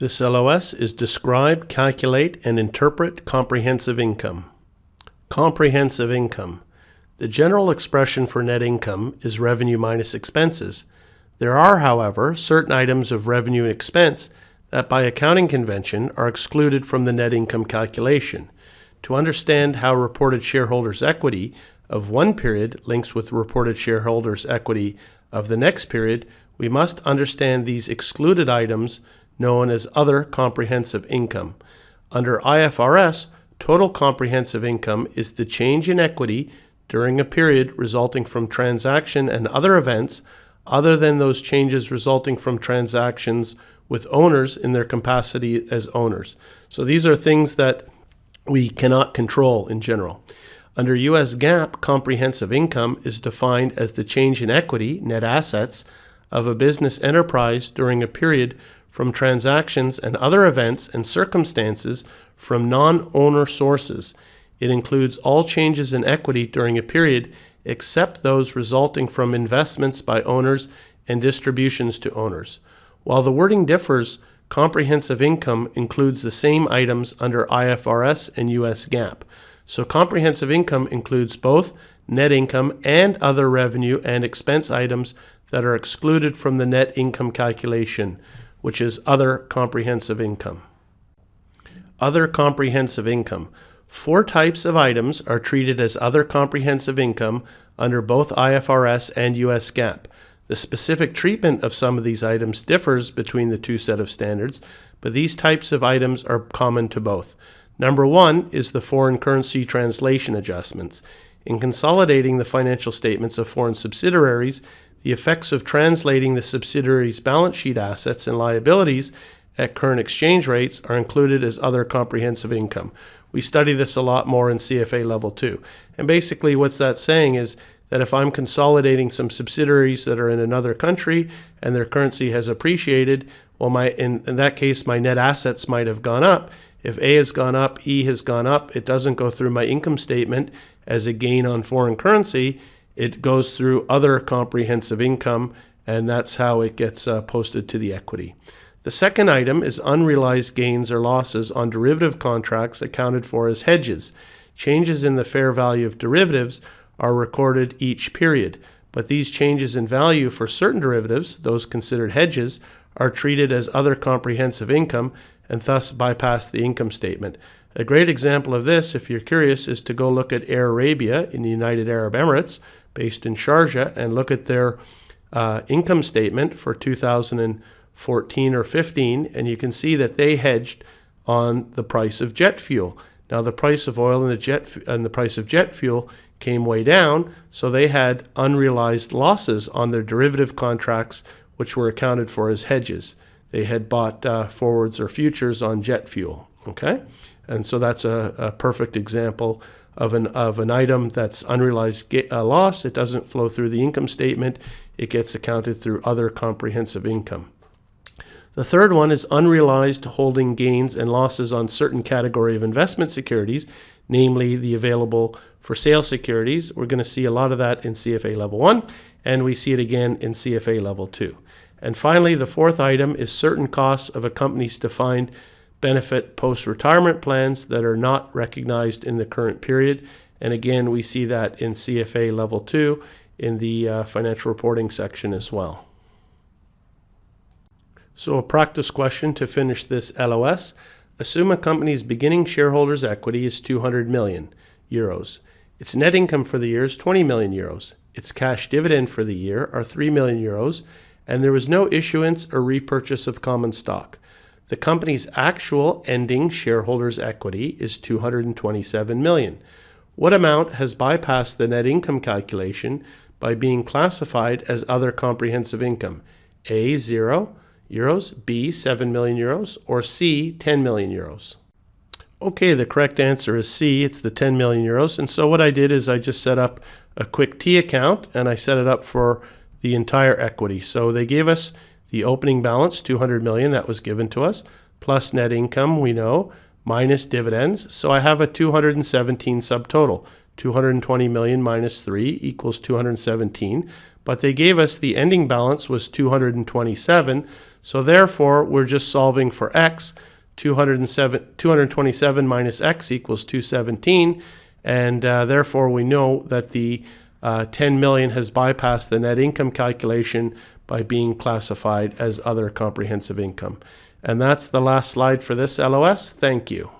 This LOS is describe, calculate, and interpret comprehensive income. Comprehensive income. The general expression for net income is revenue minus expenses. There are, however, certain items of revenue and expense that by accounting convention are excluded from the net income calculation. To understand how reported shareholders' equity of one period links with reported shareholders' equity of the next period, we must understand these excluded items known as other comprehensive income. Under IFRS, total comprehensive income is the change in equity during a period resulting from transaction and other events other than those changes resulting from transactions with owners in their capacity as owners. So these are things that we cannot control in general. Under US GAAP, comprehensive income is defined as the change in equity, net assets, of a business enterprise during a period from transactions and other events and circumstances from non-owner sources. It includes all changes in equity during a period except those resulting from investments by owners and distributions to owners. While the wording differs, comprehensive income includes the same items under IFRS and US GAAP. So comprehensive income includes both net income and other revenue and expense items that are excluded from the net income calculation, which is other comprehensive income. Other comprehensive income. 4 types of items are treated as other comprehensive income under both IFRS and US GAAP. The specific treatment of some of these items differs between the two set of standards, but these types of items are common to both. Number 1 is the foreign currency translation adjustments. In consolidating the financial statements of foreign subsidiaries, the effects of translating the subsidiaries' balance sheet assets and liabilities at current exchange rates are included as other comprehensive income. We study this a lot more in CFA Level 2. And basically what's that saying is that if I'm consolidating some subsidiaries that are in another country and their currency has appreciated, well, in that case, my net assets might have gone up. If A has gone up, E has gone up, it doesn't go through my income statement as a gain on foreign currency. It goes through other comprehensive income, and that's how it gets posted to the equity. The second item is unrealized gains or losses on derivative contracts accounted for as hedges. Changes in the fair value of derivatives are recorded each period, but these changes in value for certain derivatives, those considered hedges, are treated as other comprehensive income and thus bypass the income statement. A great example of this, if you're curious, is to go look at Air Arabia in the United Arab Emirates, based in Sharjah, and look at their income statement for 2014 or 15, and you can see that they hedged on the price of jet fuel. Now the price of oil and the price of jet fuel came way down, so they had unrealized losses on their derivative contracts, which were accounted for as hedges. They had bought forwards or futures on jet fuel. Okay, and so that's a perfect example of an item that's unrealized loss. It doesn't flow through the income statement. It gets accounted through other comprehensive income. The third one is unrealized holding gains and losses on certain category of investment securities, namely the available for sale securities. We're going to see a lot of that in CFA Level 1, and we see it again in CFA Level 2. And finally, the fourth item is certain costs of a company's defined benefit post-retirement plans that are not recognized in the current period. And again, we see that in CFA Level 2 in the financial reporting section as well. So a practice question to finish this LOS. Assume a company's beginning shareholders' equity is 200 million euros. Its net income for the year is 20 million euros. Its cash dividend for the year are 3 million euros, and there was no issuance or repurchase of common stock. The company's actual ending shareholders' equity is 227 million. What amount has bypassed the net income calculation by being classified as other comprehensive income? A, 0 euros, B, 7 million euros, or C, 10 million euros? Okay, the correct answer is C, it's the 10 million euros. And so what I did is I just set up a quick T account, and I set it up for the entire equity. So they gave us the opening balance, 200 million, that was given to us, plus net income, we know, minus dividends. So I have a 217 subtotal. 220 million minus 3 equals 217, but they gave us the ending balance was 227, so therefore we're just solving for x. 227 minus x equals 217, and therefore we know that the 10 million has bypassed the net income calculation by being classified as other comprehensive income. And that's the last slide for this LOS. Thank you.